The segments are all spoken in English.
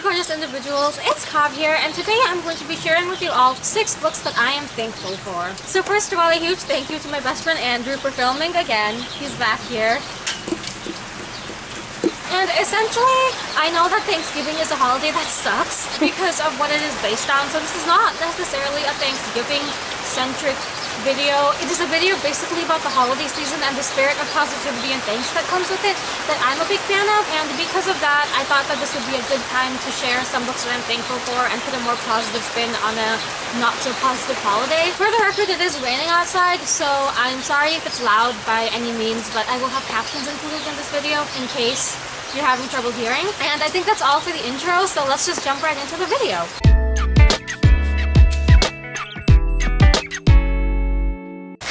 gorgeous individuals, it's Cobb here, and today I'm going to be sharing with you all 6 books that I am thankful for. So first of all, a huge thank you to my best friend Andrew for filming again. He's back here. And essentially, I know that Thanksgiving is a holiday that sucks because of what it is based on, so this is not necessarily a Thanksgiving-centric video. It is a video basically about the holiday season and the spirit of positivity and thanks that comes with it that I'm a big fan of, and because of that, I thought that this would be a good time to share some books that I'm thankful for and put a more positive spin on a not-so-positive holiday. For the record, it is raining outside, so I'm sorry if it's loud by any means, but I will have captions included in this video in case you're having trouble hearing. And I think that's all for the intro, so let's just jump right into the video.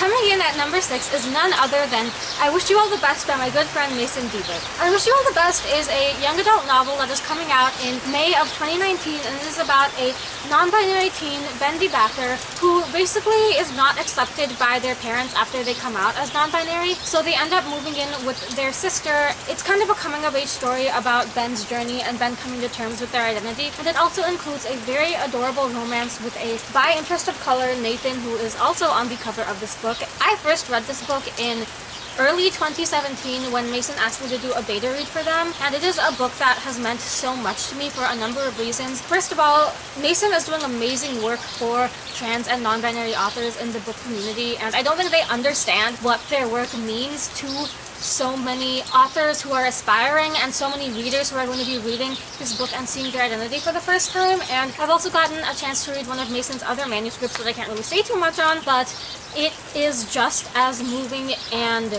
Coming in at number 6 is none other than I Wish You All the Best by my good friend Mason Deaver. I Wish You All the Best is a young adult novel that is coming out in May of 2019, and it is about a non-binary teen, Bendy Backer, who basically is not accepted by their parents after they come out as non-binary, so they end up moving in with their sister. It's kind of a coming-of-age story about Ben's journey and Ben coming to terms with their identity, and it also includes a very adorable romance with a bi interest of color, Nathan, who is also on the cover of this book. I first read this book in early 2017 when Mason asked me to do a beta read for them, and it is a book that has meant so much to me for a number of reasons. First of all, Mason is doing amazing work for trans and non-binary authors in the book community, and I don't think they understand what their work means to so many authors who are aspiring and so many readers who are going to be reading this book and seeing their identity for the first time. And I've also gotten a chance to read one of Mason's other manuscripts that I can't really say too much on, but it is just as moving and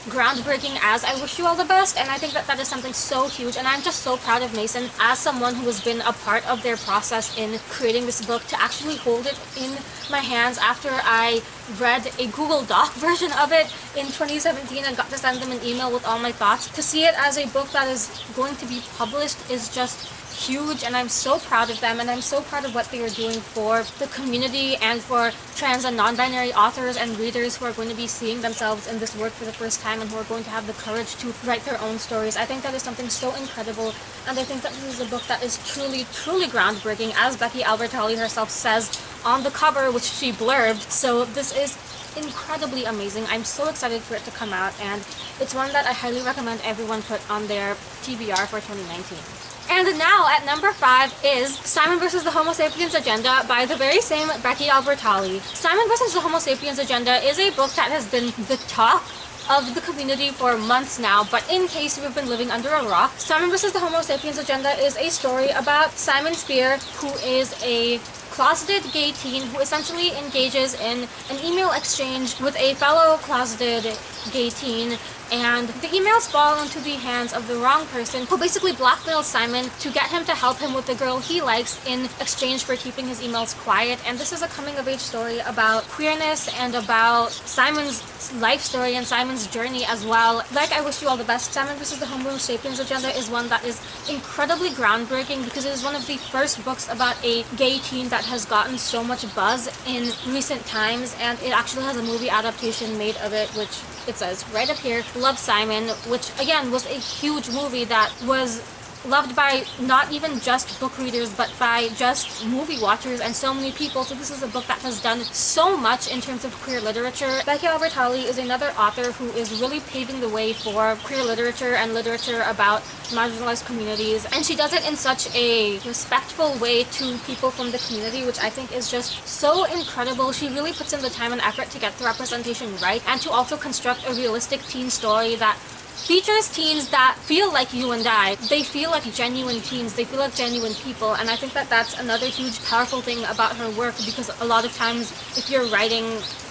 groundbreaking as I Wish You All the Best, and I think that that is something so huge, and I'm just so proud of Mason as someone who has been a part of their process in creating this book to actually hold it in my hands after I read a Google Doc version of it in 2017 and got to send them an email with all my thoughts. To see it as a book that is going to be published is just huge, and I'm so proud of them, and I'm so proud of what they are doing for the community and for trans and non-binary authors and readers who are going to be seeing themselves in this work for the first time and who are going to have the courage to write their own stories. I think that is something so incredible, and I think that this is a book that is truly, truly groundbreaking, as Becky Albertalli herself says on the cover, which she blurbed. So this is incredibly amazing. I'm so excited for it to come out, and it's one that I highly recommend everyone put on their TBR for 2019. And now at number 5 is Simon vs. the Homo Sapiens Agenda by the very same Becky Albertalli. Simon vs. the Homo Sapiens Agenda is a book that has been the talk of the community for months now, but in case you've been living under a rock, Simon vs. the Homo Sapiens Agenda is a story about Simon Spear, who is a closeted gay teen who essentially engages in an email exchange with a fellow closeted gay teen, and the emails fall into the hands of the wrong person, who basically blackmails Simon to get him to help him with the girl he likes in exchange for keeping his emails quiet. And this is a coming-of-age story about queerness and about Simon's life story and Simon's journey as well. Like I Wish You All the Best, Simon vs. the Homo Sapiens Agenda is one that is incredibly groundbreaking because it is one of the first books about a gay teen that has gotten so much buzz in recent times, and it actually has a movie adaptation made of it, which it says right up here, Love, Simon, which again was a huge movie that was loved by not even just book readers but by just movie watchers and so many people. So this is a book that has done so much in terms of queer literature. Becky Albertalli is another author who is really paving the way for queer literature and literature about marginalized communities, and she does it in such a respectful way to people from the community, which I think is just so incredible. She really puts in the time and effort to get the representation right and to also construct a realistic teen story that features teens that feel like you and I. They feel like genuine teens, they feel like genuine people, and I think that that's another huge powerful thing about her work, because a lot of times if you're writing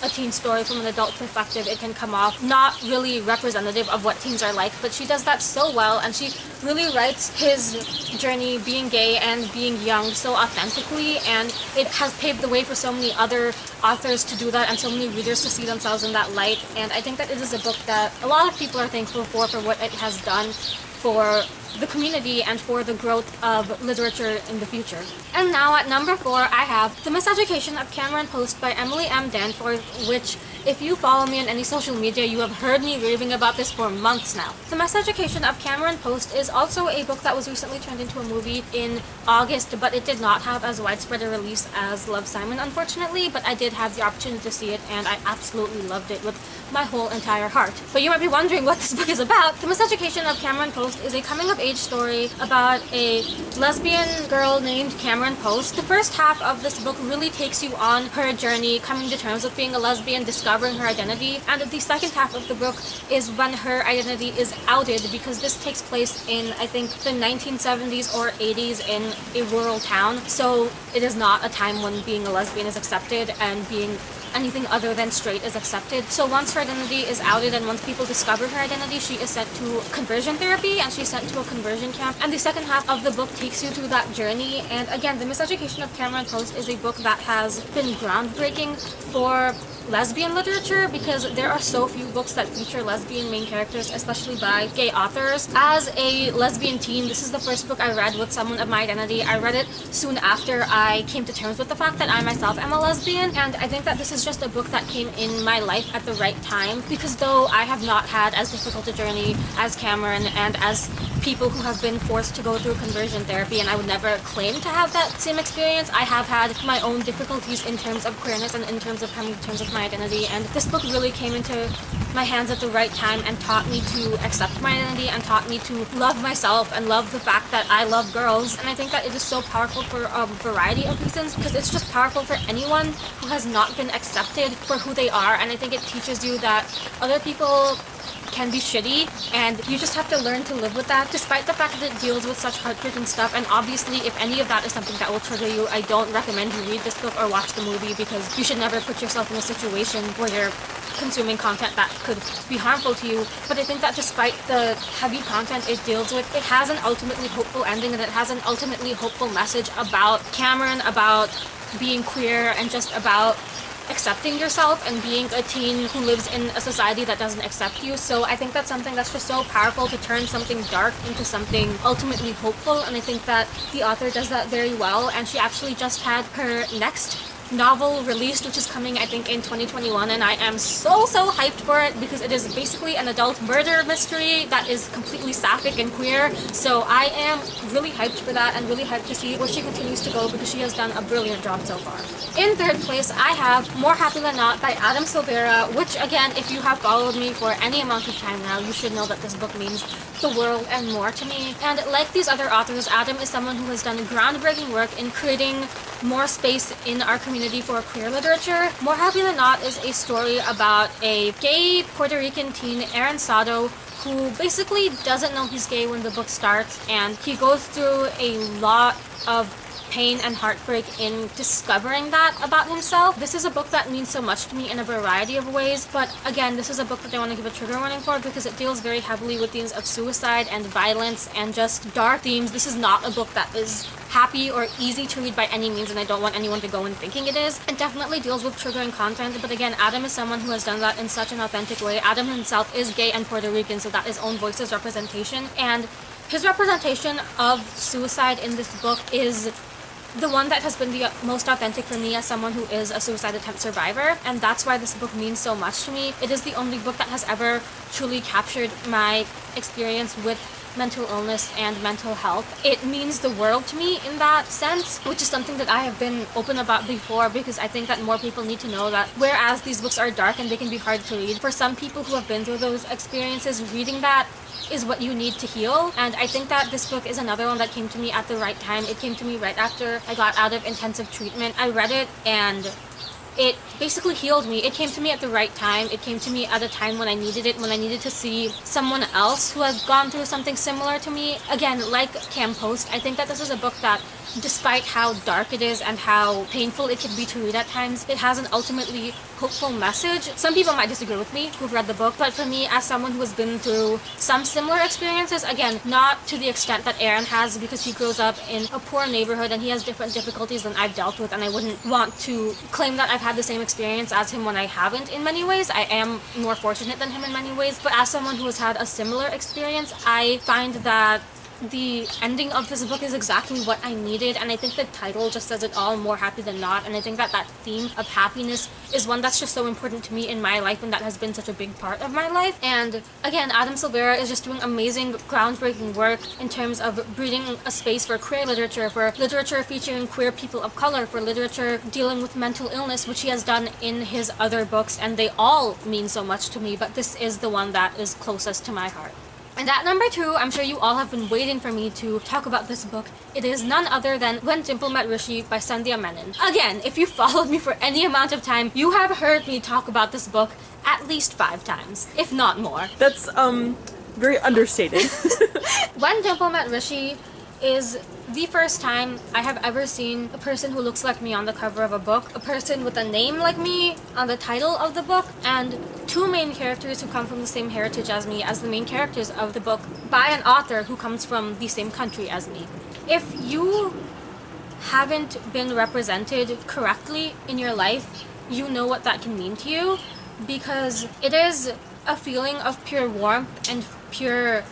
a teen story from an adult perspective, it can come off not really representative of what teens are like, but she does that so well, and she really writes his journey being gay and being young so authentically, and it has paved the way for so many other authors to do that and so many readers to see themselves in that light. And I think that it is a book that a lot of people are thankful for what it has done for the community and for the growth of literature in the future. And now at number 4, I have The Miseducation of Cameron Post by Emily M. Danforth, which If you follow me on any social media, you have heard me raving about this for months now. The Miseducation of Cameron Post is also a book that was recently turned into a movie in August, but it did not have as widespread a release as Love, Simon, unfortunately, but I did have the opportunity to see it, and I absolutely loved it with my whole entire heart. But you might be wondering what this book is about. The Miseducation of Cameron Post is a coming-of-age story about a lesbian girl named Cameron Post. The first half of this book really takes you on her journey coming to terms with being a lesbian, discovering her identity, and the second half of the book is when her identity is outed, because this takes place in, I think, the 1970s or 80s in a rural town, so it is not a time when being a lesbian is accepted and being anything other than straight is accepted. So once her identity is outed and once people discover her identity, she is sent to conversion therapy and she's sent to a conversion camp. And the second half of the book takes you through that journey. And again, The Miseducation of Cameron Post is a book that has been groundbreaking for lesbian literature, because there are so few books that feature lesbian main characters, especially by gay authors. As a lesbian teen, this is the first book I read with someone of my identity. I read it soon after I came to terms with the fact that I myself am a lesbian, and I think that this is just a book that came in my life at the right time, because though I have not had as difficult a journey as Cameron and as people who have been forced to go through conversion therapy, and I would never claim to have that same experience, I have had my own difficulties in terms of queerness and in terms of coming to terms with my identity, and this book really came into my hands at the right time and taught me to accept my identity and taught me to love myself and love the fact that I love girls. And I think that it is so powerful for a variety of reasons, because it's just powerful for anyone who has not been accepted for who they are, and I think it teaches you that other people can be shitty and you just have to learn to live with that, despite the fact that it deals with such heartbreaking stuff. And obviously, if any of that is something that will trigger you, I don't recommend you read this book or watch the movie, because you should never put yourself in a situation where you're consuming content that could be harmful to you. But I think that despite the heavy content it deals with, it has an ultimately hopeful ending, and it has an ultimately hopeful message about Cameron, about being queer, and just about accepting yourself and being a teen who lives in a society that doesn't accept you. So I think that's something that's just so powerful, to turn something dark into something ultimately hopeful, and I think that the author does that very well. And she actually just had her next novel released, which is coming I think in 2021, and I am so hyped for it, because it is basically an adult murder mystery that is completely sapphic and queer. So I am really hyped for that and really hyped to see where she continues to go, because she has done a brilliant job so far. In third place, I have More Happy Than Not by Adam Silvera, which again, if you have followed me for any amount of time now, you should know that this book means the world and more to me. And like these other authors, Adam is someone who has done groundbreaking work in creating more space in our community for queer literature. More Happy Than Not is a story about a gay Puerto Rican teen, Aaron Sado, who basically doesn't know he's gay when the book starts, and he goes through a lot of pain and heartbreak in discovering that about himself. This is a book that means so much to me in a variety of ways, but again, this is a book that I want to give a trigger warning for, because it deals very heavily with themes of suicide and violence and just dark themes. This is not a book that is happy or easy to read by any means, and I don't want anyone to go in thinking it is. It definitely deals with triggering content, but again, Adam is someone who has done that in such an authentic way. Adam himself is gay and Puerto Rican, so that his own voice's representation, and his representation of suicide in this book is the one that has been the most authentic for me as someone who is a suicide attempt survivor, and that's why this book means so much to me. It is the only book that has ever truly captured my experience with mental illness and mental health. It means the world to me in that sense, which is something that I have been open about before, because I think that more people need to know that whereas these books are dark and they can be hard to read, for some people who have been through those experiences, reading that is what you need to heal. And I think that this book is another one that came to me at the right time. It came to me right after I got out of intensive treatment. I read it and it basically healed me. It came to me at the right time. It came to me at a time when I needed it, when I needed to see someone else who has gone through something similar to me. Again, like Cam Post, I think that this is a book that, despite how dark it is and how painful it can be to read at times, it has an ultimately hopeful message. Some people might disagree with me who've read the book, but for me, as someone who has been through some similar experiences, again, not to the extent that Aaron has, because he grows up in a poor neighborhood and he has different difficulties than I've dealt with, and I wouldn't want to claim that I've had the same experience as him when I haven't in many ways. I am more fortunate than him in many ways, but as someone who has had a similar experience, I find that the ending of this book is exactly what I needed, and I think the title just says it all, More Happy Than Not, and I think that that theme of happiness is one that's just so important to me in my life, and that has been such a big part of my life. And again, Adam Silvera is just doing amazing, groundbreaking work in terms of breeding a space for queer literature, for literature featuring queer people of color, for literature dealing with mental illness, which he has done in his other books, and they all mean so much to me, but this is the one that is closest to my heart. And at number 2, I'm sure you all have been waiting for me to talk about this book. It is none other than When Dimple Met Rishi by Sandhya Menon. Again, if you followed me for any amount of time, you have heard me talk about this book at least 5 times, if not more. That's, very understated. When Dimple Met Rishi is the first time I have ever seen a person who looks like me on the cover of a book, a person with a name like me on the title of the book, and 2 main characters who come from the same heritage as me as the main characters of the book by an author who comes from the same country as me. If you haven't been represented correctly in your life, you know what that can mean to you, because it is a feeling of pure warmth and pure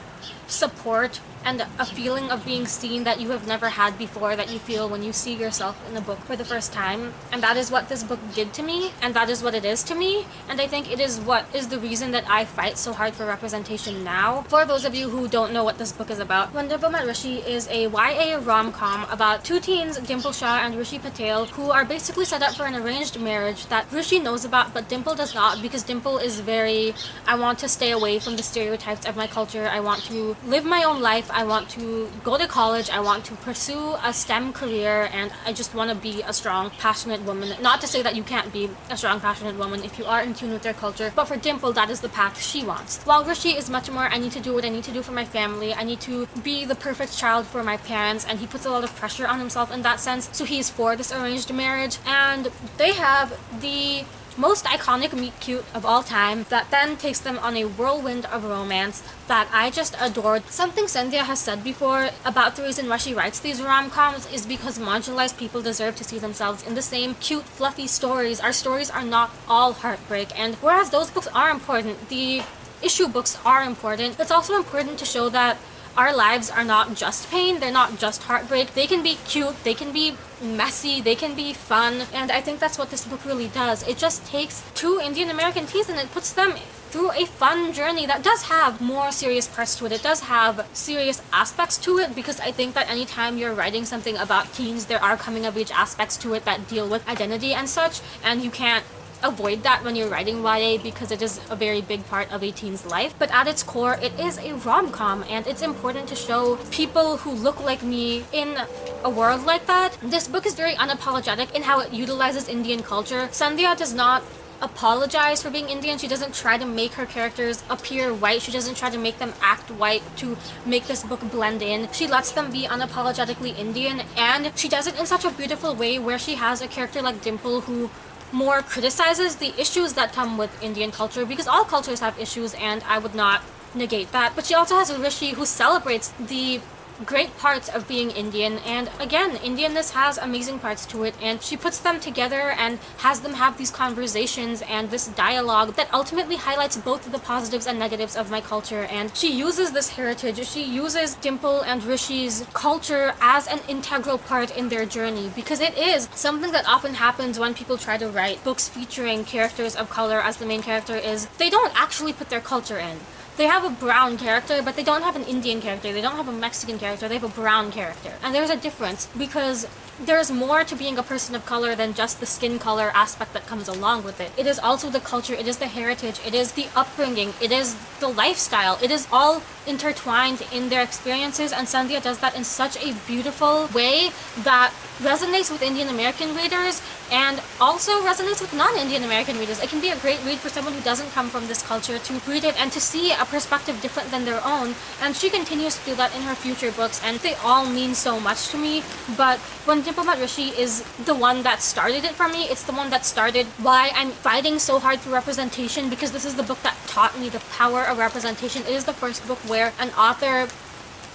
support and a feeling of being seen that you have never had before, that you feel when you see yourself in a book for the first time. And that is what this book did to me, and that is what it is to me, and I think it is what is the reason that I fight so hard for representation now. For those of you who don't know what this book is about, When Dimple Met Rishi is a YA rom-com about 2 teens, Dimple Shah and Rishi Patel, who are basically set up for an arranged marriage that Rishi knows about, but Dimple does not, because Dimple is very, I want to stay away from the stereotypes of my culture, I want to live my own life, I want to go to college, I want to pursue a STEM career, and I just want to be a strong, passionate woman. Not to say that you can't be a strong, passionate woman if you are in tune with their culture, but for Dimple, that is the path she wants. While Rishi is much more, I need to do what I need to do for my family, I need to be the perfect child for my parents, and he puts a lot of pressure on himself in that sense, so he's for this arranged marriage, and they have the most iconic meet-cute of all time that then takes them on a whirlwind of romance that I just adored. Something Sandhya has said before about the reason why she writes these rom-coms is because marginalized people deserve to see themselves in the same cute, fluffy stories. Our stories are not all heartbreak, and whereas those books are important, the issue books are important, it's also important to show that our lives are not just pain, they're not just heartbreak, they can be cute, they can be messy, they can be fun, and I think that's what this book really does. It just takes 2 Indian American teens and it puts them through a fun journey that does have more serious parts to it. It does have serious aspects to it, because I think that anytime you're writing something about teens, there are coming of age aspects to it that deal with identity and such, and you can't avoid that when you're writing YA because it is a very big part of a teen's life. But at its core, it is a rom-com, and it's important to show people who look like me in a world like that. This book is very unapologetic in how it utilizes Indian culture. Sandhya does not apologize for being Indian. She doesn't try to make her characters appear white. She doesn't try to make them act white to make this book blend in. She lets them be unapologetically Indian, and she does it in such a beautiful way where she has a character like Dimple who more criticizes the issues that come with Indian culture, because all cultures have issues and I would not negate that. But she also has a Rishi who celebrates the great parts of being Indian, and again, Indianness has amazing parts to it, and she puts them together and has them have these conversations and this dialogue that ultimately highlights both the positives and negatives of my culture. And she uses this heritage, she uses Dimple and Rishi's culture as an integral part in their journey, because it is something that often happens when people try to write books featuring characters of color as the main character is they don't actually put their culture in. They have a brown character, but they don't have an Indian character, they don't have a Mexican character, they have a brown character. And there's a difference, because there's more to being a person of color than just the skin color aspect that comes along with it. It is also the culture, it is the heritage, it is the upbringing, it is the lifestyle, it is all intertwined in their experiences, and Sandhya does that in such a beautiful way that resonates with Indian American readers and also resonates with non-Indian American readers. It can be a great read for someone who doesn't come from this culture to read it and to see a perspective different than their own, and she continues to do that in her future books, and they all mean so much to me. But When Dimple Met Rishi is the one that started it for me. It's the one that started why I'm fighting so hard for representation, because this is the book that taught me the power of representation. It is the first book where an author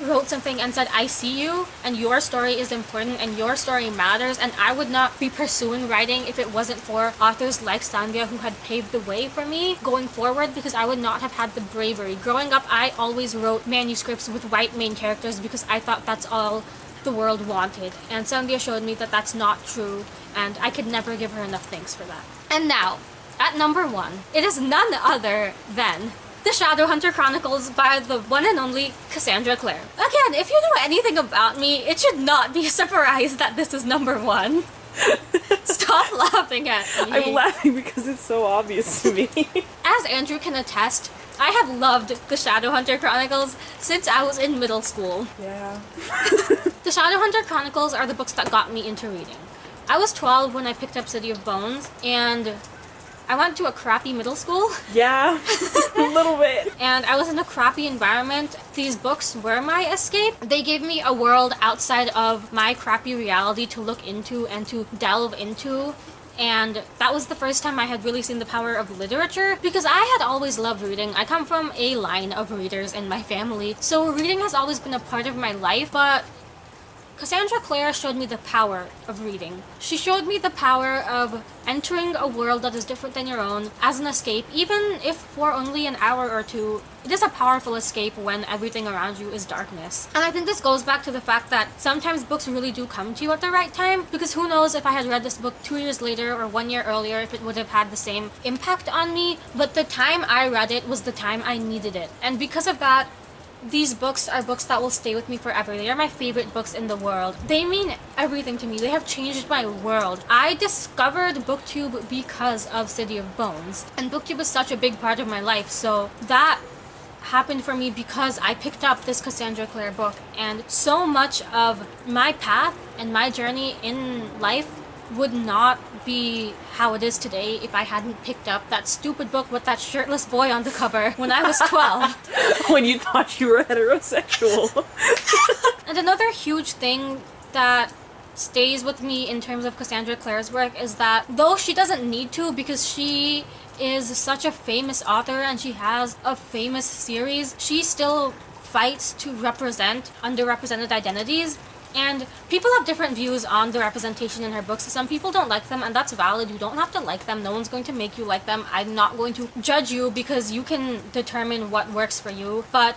wrote something and said, I see you, and your story is important, and your story matters, and I would not be pursuing writing if it wasn't for authors like Sandhya who had paved the way for me going forward, because I would not have had the bravery. Growing up, I always wrote manuscripts with white main characters because I thought that's all the world wanted, and Sandhya showed me that that's not true, and I could never give her enough thanks for that. And now, at number 1, it is none other than the Shadowhunter Chronicles by the one and only Cassandra Clare. Again, if you know anything about me, it should not be a surprise that this is number 1. Stop laughing at me. I'm laughing because it's so obvious to me. As Andrew can attest, I have loved the Shadowhunter Chronicles since I was in middle school. Yeah. The Shadowhunter Chronicles are the books that got me into reading. I was 12 when I picked up City of Bones, and I went to a crappy middle school. Yeah, a little bit. And I was in a crappy environment. These books were my escape. They gave me a world outside of my crappy reality to look into and to delve into. And that was the first time I had really seen the power of literature, because I had always loved reading. I come from a line of readers in my family, so reading has always been a part of my life, but Cassandra Clare showed me the power of reading. She showed me the power of entering a world that is different than your own as an escape, even if for only an hour or two. It is a powerful escape when everything around you is darkness. And I think this goes back to the fact that sometimes books really do come to you at the right time, because who knows if I had read this book 2 years later or 1 year earlier if it would have had the same impact on me, but the time I read it was the time I needed it. And because of that, these books are books that will stay with me forever. They are my favorite books in the world. They mean everything to me. They have changed my world. I discovered booktube because of City of Bones, and booktube is such a big part of my life, so that happened for me because I picked up this Cassandra Clare book, and so much of my path and my journey in life would not be how it is today if I hadn't picked up that stupid book with that shirtless boy on the cover when I was 12. When you thought you were heterosexual. And another huge thing that stays with me in terms of Cassandra Clare's work is that though she doesn't need to, because she is such a famous author and she has a famous series, she still fights to represent underrepresented identities. And people have different views on the representation in her books. Some people don't like them, and that's valid. You don't have to like them. No one's going to make you like them. I'm not going to judge you because you can determine what works for you. But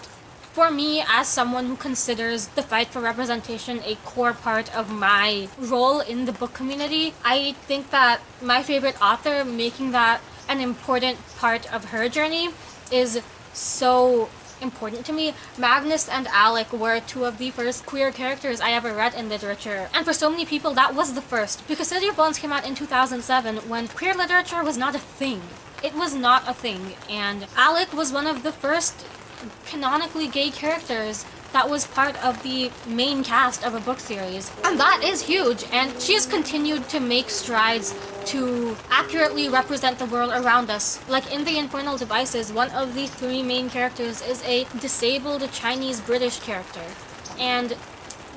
for me, as someone who considers the fight for representation a core part of my role in the book community, I think that my favorite author making that an important part of her journey is so important to me. Magnus and Alec were 2 of the first queer characters I ever read in literature, and for so many people that was the first, because City of Bones came out in 2007 when queer literature was not a thing. It was not a thing, and Alec was one of the first canonically gay characters that was part of the main cast of a book series. And that is huge, and she has continued to make strides to accurately represent the world around us. Like in The Infernal Devices, one of the 3 main characters is a disabled Chinese-British character. And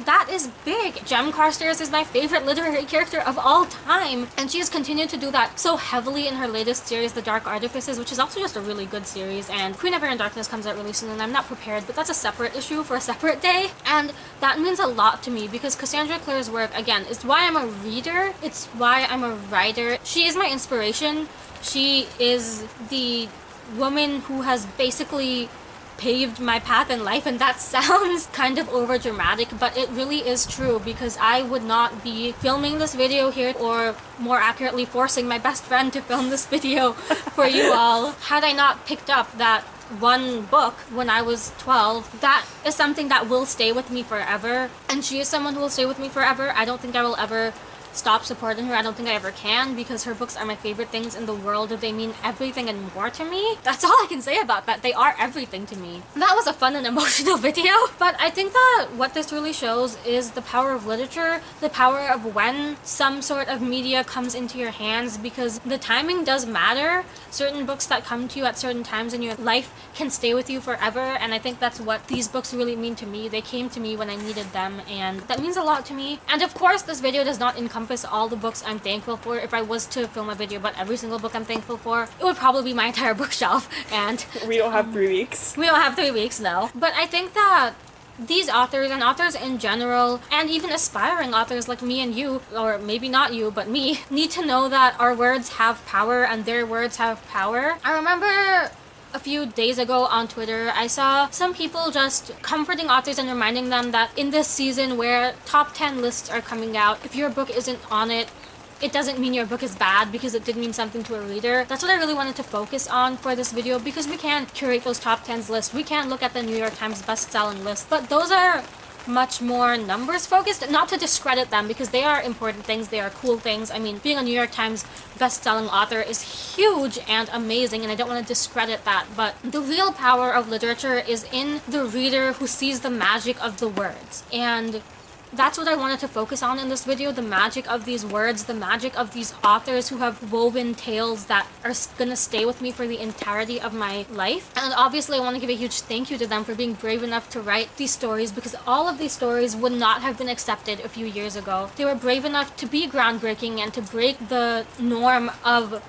that is big. Jem Carstairs is my favorite literary character of all time, and she has continued to do that so heavily in her latest series, The Dark Artifices, which is also just a really good series, and Queen of Air and Darkness comes out really soon, and I'm not prepared, but that's a separate issue for a separate day. And that means a lot to me, because Cassandra Clare's work, again, is why I'm a reader, it's why I'm a writer. She is my inspiration. She is the woman who has basically paved my path in life, and that sounds kind of over dramatic, but it really is true, because I would not be filming this video here, or more accurately forcing my best friend to film this video for you all, had I not picked up that one book when I was 12. That is something that will stay with me forever, and she is someone who will stay with me forever. I don't think I will ever stop supporting her. I don't think I ever can, because her books are my favorite things in the world. They mean everything and more to me. That's all I can say about that. They are everything to me. That was a fun and emotional video, but I think that what this really shows is the power of literature, the power of when some sort of media comes into your hands, because the timing does matter. Certain books that come to you at certain times in your life can stay with you forever, and I think that's what these books really mean to me. They came to me when I needed them, and that means a lot to me. And of course, this video does not encompass all the books I'm thankful for. If I was to film a video about every single book I'm thankful for, it would probably be my entire bookshelf, and we don't have 3 weeks. We don't have 3 weeks, no. But I think that these authors and authors in general, and even aspiring authors like me and you, or maybe not you, but me, need to know that our words have power and their words have power. I remember a few days ago on Twitter, I saw some people just comforting authors and reminding them that in this season where top 10 lists are coming out, if your book isn't on it, it doesn't mean your book is bad because it did mean something to a reader. That's what I really wanted to focus on for this video, because we can curate those top 10s lists, we can look at the New York Times best-selling list, but those are much more numbers focused. Not to discredit them, because they are important things, they are cool things. I mean, being a New York Times best-selling author is huge and amazing, and I don't want to discredit that, but the real power of literature is in the reader who sees the magic of the words, and that's what I wanted to focus on in this video, the magic of these words, the magic of these authors who have woven tales that are gonna stay with me for the entirety of my life. And obviously I want to give a huge thank you to them for being brave enough to write these stories, because all of these stories would not have been accepted a few years ago. They were brave enough to be groundbreaking and to break the norm of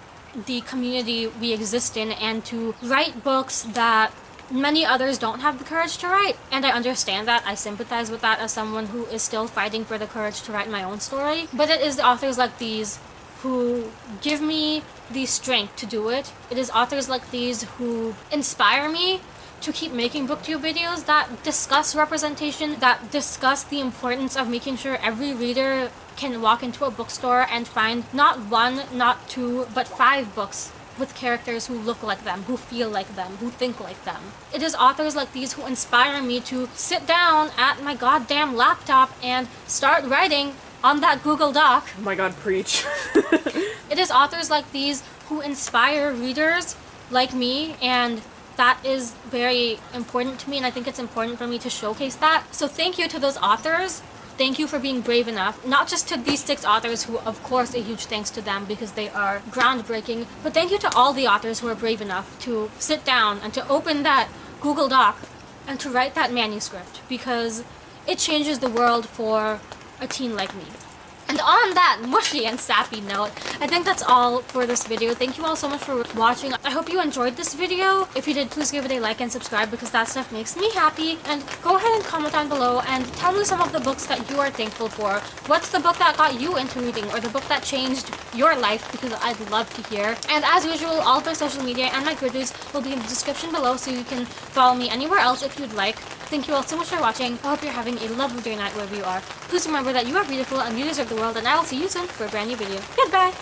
the community we exist in, and to write books that many others don't have the courage to write. And I understand that. I sympathize with that as someone who is still fighting for the courage to write my own story. But it is the authors like these who give me the strength to do it. It is authors like these who inspire me to keep making booktube videos that discuss representation, that discuss the importance of making sure every reader can walk into a bookstore and find not one, not two, but 5 books with characters who look like them, who feel like them, who think like them. It is authors like these who inspire me to sit down at my goddamn laptop and start writing on that Google Doc. Oh my god, preach. It is authors like these who inspire readers like me, and that is very important to me, and I think it's important for me to showcase that. So thank you to those authors. Thank you for being brave enough, not just to these 6 authors who, of course, a huge thanks to them because they are groundbreaking, but thank you to all the authors who are brave enough to sit down and to open that Google Doc and to write that manuscript, because it changes the world for a teen like me. And on that mushy and sappy note, I think that's all for this video. Thank you all so much for watching. I hope you enjoyed this video. If you did, please give it a like and subscribe, because that stuff makes me happy. And go ahead and comment down below and tell me some of the books that you are thankful for. What's the book that got you into reading, or the book that changed your life, because I'd love to hear. And as usual, all of my social media and my Goodreads will be in the description below, so you can follow me anywhere else if you'd like. Thank you all so much for watching. I hope you're having a lovely day or night wherever you are. Please remember that you are beautiful and you deserve the world, and I will see you soon for a brand new video. Goodbye!